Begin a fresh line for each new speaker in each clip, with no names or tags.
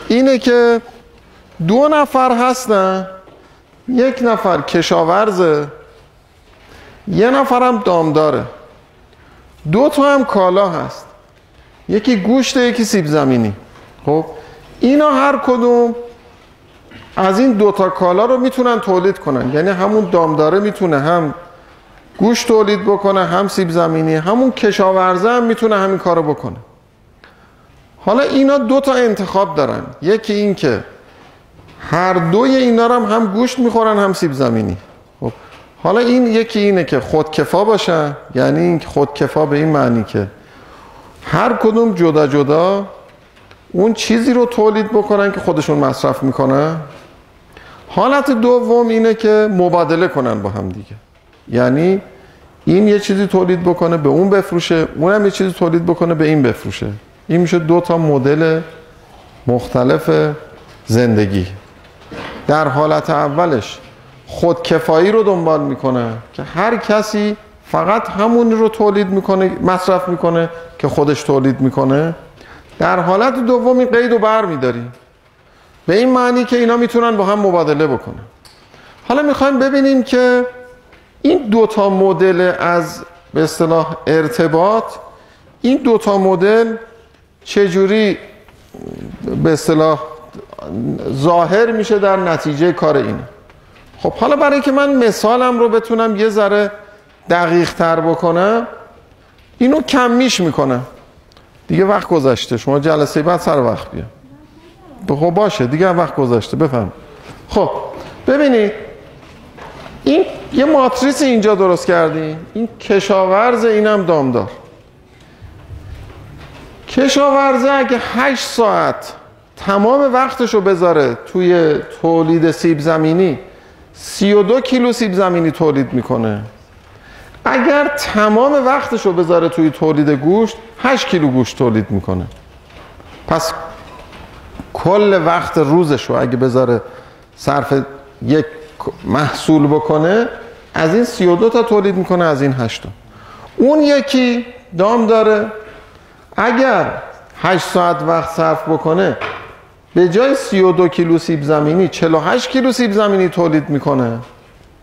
اینه که 2 نفر هستن، 1 نفر کشاورزه، 1 نفرم دامداره، 2 تا هم کالا هست، یکی گوشت یکی سیب زمینی. خب اینا هر کدوم از این 2 تا کالا رو میتونن تولید کنن، یعنی همون دامداره میتونه هم گوشت تولید بکنه هم سیب زمینی، همون کشاورزه هم میتونه همین کارو بکنه. حالا اینا 2 تا انتخاب دارن، یکی این که هر دوی اینا رو هم گوشت میخورن هم سیب زمینی. خب حالا این یکی اینه که خودکفا باشن، یعنی این خودکفا به این معنی که هر کدوم جدا جدا اون چیزی رو تولید بکنن که خودشون مصرف میکنن. حالت دوم اینه که مبادله کنن با هم دیگه، یعنی این یه چیزی تولید بکنه به اون بفروشه، اونم یه چیزی تولید بکنه به این بفروشه. این میشه 2 تا مدل مختلف زندگی. در حالت اولش خودکفایی رو دنبال میکنه که هر کسی فقط همون رو تولید میکنه، مصرف میکنه که خودش تولید میکنه. در حالت دومی قید و بر میداری، به این معنی که اینا میتونن با هم مبادله بکنن. حالا میخوایم ببینیم که این 2 تا مدل از به اصطلاح ارتباط، این 2 تا مدل چجوری به اصطلاح ظاهر میشه در نتیجه کار اینه. خب حالا برای اینکه من مثالم رو بتونم یه ذره دقیق تر بکنم، اینو کمیش میکنم دیگه. وقت گذشته، شما جلسه بعد سر وقت بیا. خب باشه دیگه، وقت گذشته، بفهم. خب ببینید این یه ماتریس اینجا درست کردیم، این کشاورز، اینم دامدار. کشاورزه اگه 8 ساعت تمام وقتش رو بذاره توی تولید سیب زمینی، 32 کیلو سیب زمینی تولید میکنه. اگر تمام وقتش رو بذاره توی تولید گوشت، 8 کیلو گوشت تولید میکنه. پس کل وقت روزش رو اگه بذاره صرف یک محصول بکنه، از این 32 تا تولید میکنه، از این 8 تا. اون یکی دام داره، اگر 8 ساعت وقت صرف بکنه، به جای 32 کیلو سیب زمینی 48 کیلو سیب زمینی تولید میکنه،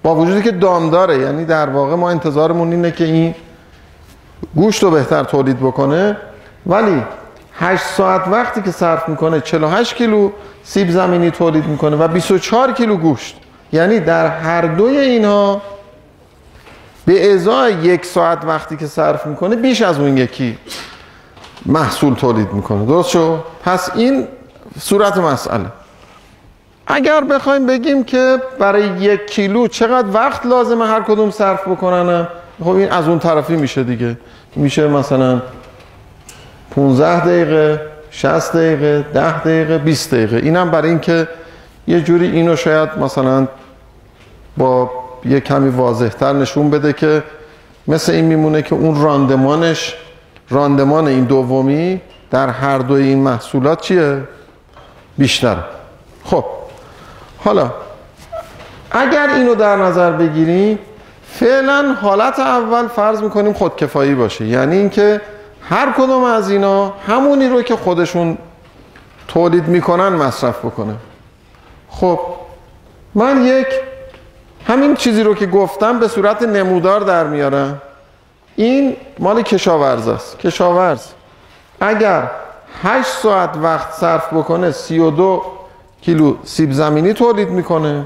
با وجودی که دام داره. یعنی در واقع ما انتظارمون اینه که این گوشت رو بهتر تولید بکنه، ولی 8 ساعت وقتی که صرف میکنه 48 کیلو سیب زمینی تولید میکنه و 24 کیلو گوشت. یعنی در هر دوی اینها به ازای 1 ساعت وقتی که صرف میکنه، بیش از اون یکی محصول تولید میکنه. درست شد؟ پس این صورت مسئله. اگر بخوایم بگیم که برای 1 کیلو چقدر وقت لازمه هر کدوم صرف بکنن، خب این از اون طرفی میشه دیگه. میشه مثلا 15 دقیقه، 60 دقیقه، 10 دقیقه، 20 دقیقه. اینم برای اینکه یه جوری اینو شاید مثلا با یه کمی واضح‌تر نشون بده که مثل این میمونه که اون راندمان این دومی در هر دوی این محصولات چیه؟ بیشتر. خب حالا اگر اینو در نظر بگیریم، فعلا حالت اول فرض میکنیم خودکفایی باشه، یعنی اینکه هر کدوم از اینا همونی رو که خودشون تولید میکنن مصرف بکنه. خب من همین چیزی رو که گفتم به صورت نمودار در میارم. این مال کشاورز است. کشاورز اگر 8 ساعت وقت صرف بکنه 32 کیلو سیب زمینی تولید میکنه.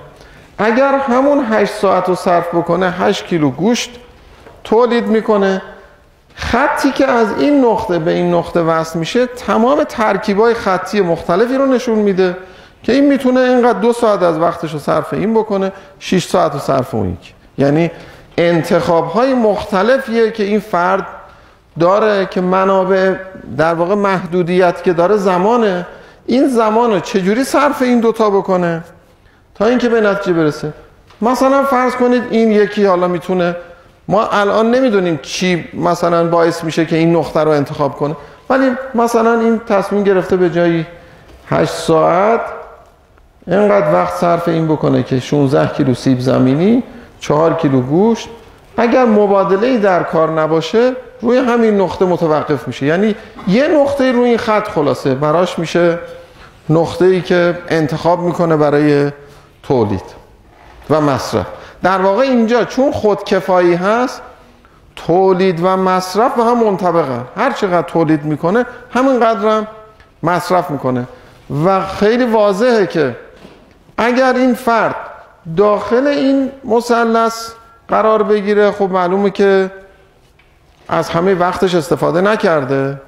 اگر همون 8 ساعت رو صرف بکنه 8 کیلو گوشت تولید میکنه. خطی که از این نقطه به این نقطه وصل میشه تمام ترکیبای خطی مختلفی رو نشون میده که این میتونه اینقدر 2 ساعت از وقتش رو صرف این بکنه، 6 ساعت رو صرف اون یکی. یعنی انتخاب‌های مختلفیه که این فرد داره که منابع در واقع محدودیت که داره زمانه، این زمانو چجوری صرف این دوتا بکنه تا اینکه به نتیجه برسه. مثلا فرض کنید این یکی حالا میتونه، ما الان نمیدونیم چی مثلا باعث میشه که این نقطه رو انتخاب کنه، ولی مثلا این تصمیم گرفته به جای 8 ساعت اینقدر وقت صرف این بکنه که 16 کیلو سیب زمینی، 4 کیلو گوشت. اگر مبادله‌ای در کار نباشه روی همین نقطه متوقف میشه. یعنی یه نقطه روی این خط خلاصه براش میشه نقطه‌ای که انتخاب میکنه برای تولید و مصرف. در واقع اینجا چون خودکفایی هست، تولید و مصرف به هم منطبقن. هر چقدر تولید میکنه همینقدر هم مصرف میکنه و خیلی واضحه که اگر این فرد داخل این مثلث قرار بگیره، خب معلومه که از همه وقتش استفاده نکرده.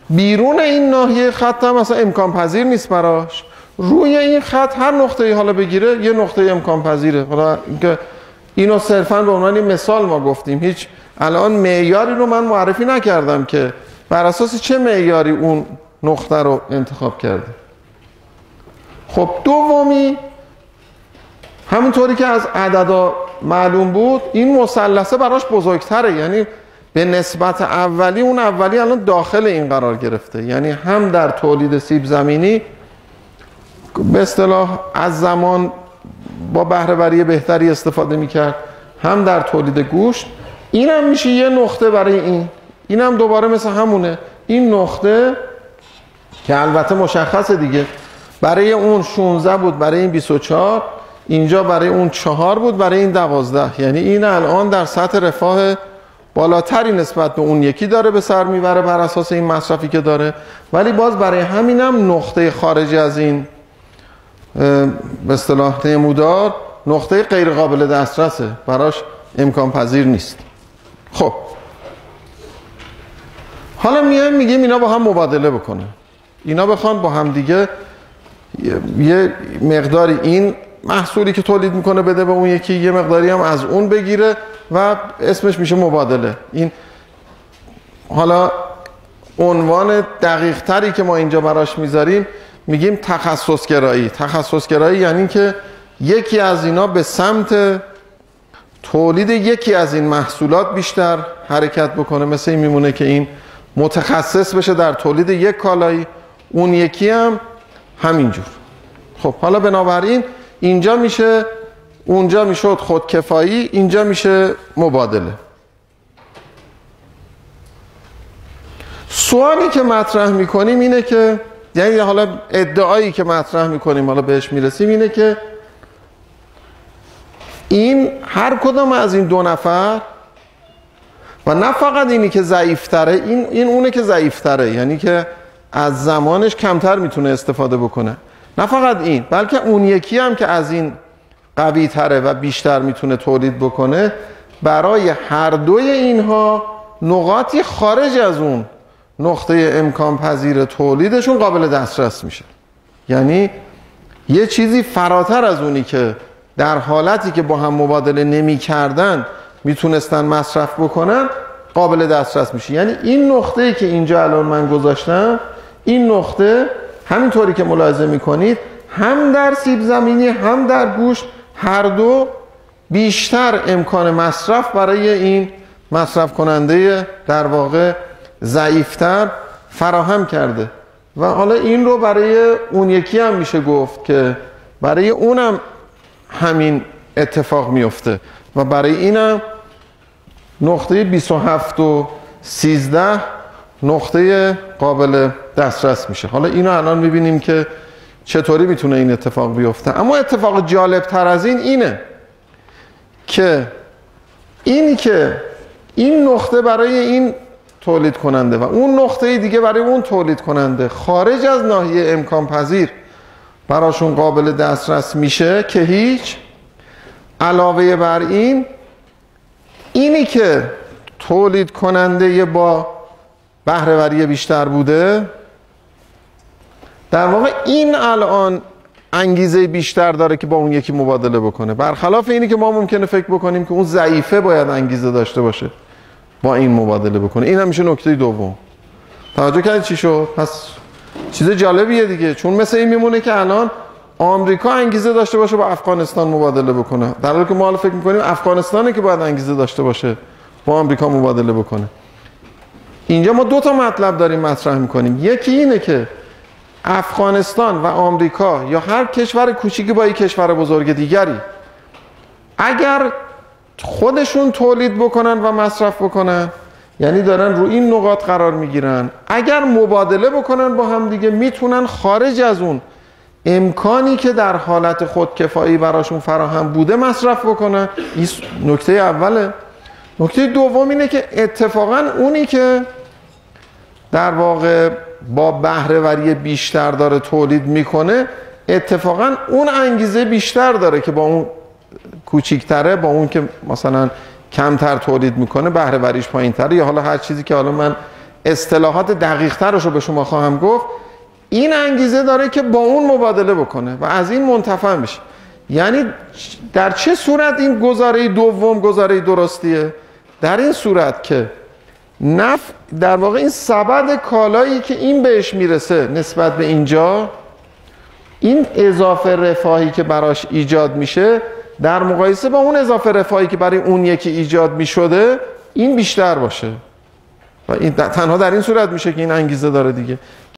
بیرون این ناحیه خط هم مثلا امکان پذیر نیست براش. روی این خط هر نقطه‌ای حالا بگیره یه نقطه امکان پذیره. حالا اینکه اینو صرفاً به عنوان مثال ما گفتیم، هیچ الان معیاری رو من معرفی نکردم که بر اساس چه معیاری اون نقطه رو انتخاب کرده. خب دومی، همونطوری که از عددا معلوم بود، این مثلثه براش بزرگتره، یعنی به نسبت اولی، اون اولی الان داخل این قرار گرفته، یعنی هم در تولید سیب زمینی به اصطلاح از زمان با بهره وری بهتری استفاده میکرد، هم در تولید گوشت. این هم میشه یه نقطه برای این هم دوباره مثل همونه. این نقطه که البته مشخصه دیگه، برای اون 16 بود، برای این 24، اینجا برای اون 4 بود، برای این 12. یعنی این الان در سطح رفاه بالاتری نسبت به اون یکی داره به سر میبره بر اساس این مصرفی که داره، ولی باز برای همینم نقطه خارجی از این به اصطلاح نمودار نقطه غیر قابل دسترسه، براش امکان پذیر نیست. خب حالا میگیم اینا با هم مبادله بکنه، اینا بخوان با هم دیگه یه مقداری این محصولی که تولید میکنه بده به اون یکی، یه مقداری هم از اون بگیره و اسمش میشه مبادله. این حالا عنوان دقیق تری که ما اینجا براش میذاریم میگیم تخصصگرایی. تخصصگرایی یعنی که یکی از اینا به سمت تولید یکی از این محصولات بیشتر حرکت بکنه، مثل این میمونه که این متخصص بشه در تولید یک کالایی، اون یکی هم همینجور. خب حالا بنابراین اینجا میشه، اونجا میشد خودکفایی، اینجا میشه مبادله. سوالی که مطرح میکنیم اینه که، یعنی حالا ادعایی که مطرح میکنیم حالا بهش میرسیم اینه که این هر کدام از این دو نفر و نه فقط اینی که ضعیفتره، این اونه که ضعیفتره، یعنی که از زمانش کمتر میتونه استفاده بکنه، نه فقط این بلکه اون یکی هم که از این قوی تره و بیشتر میتونه تولید بکنه، برای هر دوی اینها نقاطی خارج از اون نقطه امکان پذیر تولیدشون قابل دسترس میشه. یعنی یه چیزی فراتر از اونی که در حالتی که با هم مبادله نمی کردن میتونستن مصرف بکنن قابل دسترس میشه. یعنی این نقطه‌ای که اینجا الان من گذاشتم، این نقطه همینطوری که ملاحظه میکنید هم در سیب زمینی هم در گوشت هر دو بیشتر امکان مصرف برای این مصرف کننده در واقع ضعیفتر فراهم کرده و حالا این رو برای اون یکی هم میشه گفت که برای اونم همین اتفاق میفته و برای اینم نقطه 27 و 13 نقطه قابل دسترس میشه. حالا اینو الان میبینیم که چطوری میتونه این اتفاق بیفته. اما اتفاق جالب تر از این اینه که این نقطه برای این تولید کننده و اون نقطه دیگه برای اون تولید کننده خارج از ناحیه امکان پذیر براشون قابل دسترس میشه که هیچ. علاوه بر اینی که تولید کننده با بهره وری بیشتر بوده، در واقع این الان انگیزه بیشتر داره که با اون یکی مبادله بکنه، برخلاف اینی که ما ممکنه فکر بکنیم که اون ضعیفه باید انگیزه داشته باشه با این مبادله بکنه. این هم میشه نکته دوم. توجه کردید چی شد؟ پس چیز جالبیه دیگه، چون مثل این میمونه که الان آمریکا انگیزه داشته باشه با افغانستان مبادله بکنه، در حالی که ما حالا فکر میکنیم افغانستانه که باید انگیزه داشته باشه با آمریکا مبادله بکنه. اینجا ما دو تا مطلب داریم مطرح میکنیم. یکی اینه که افغانستان و آمریکا یا هر کشور کوچیکی با یک کشور بزرگ دیگری اگر خودشون تولید بکنن و مصرف بکنن، یعنی دارن رو این نقاط قرار میگیرن. اگر مبادله بکنن با هم دیگه میتونن خارج از اون امکانی که در حالت خودکفایی براشون فراهم بوده مصرف بکنن. این نکته اوله. نکته دوم اینه که اتفاقا اونی که در واقع با بهره‌وری بیشتر داره تولید میکنه اتفاقا اون انگیزه بیشتر داره که با اون کوچیک‌تره، با اون که مثلا کمتر تولید میکنه بهره‌وریش پایین‌تره، یا حالا هر چیزی که حالا من اصطلاحات دقیق‌ترش رو به شما خواهم گفت، این انگیزه داره که با اون مبادله بکنه و از این منتفع میشه. یعنی در چه صورت این گزاره دوم گزاره درستیه؟ در این صورت که در واقع این سبد کالایی که این بهش میرسه نسبت به اینجا، این اضافه رفاهی که براش ایجاد میشه در مقایسه با اون اضافه رفاهی که برای اون یکی ایجاد میشده این بیشتر باشه و این تنها در این صورت میشه که این انگیزه داره دیگه.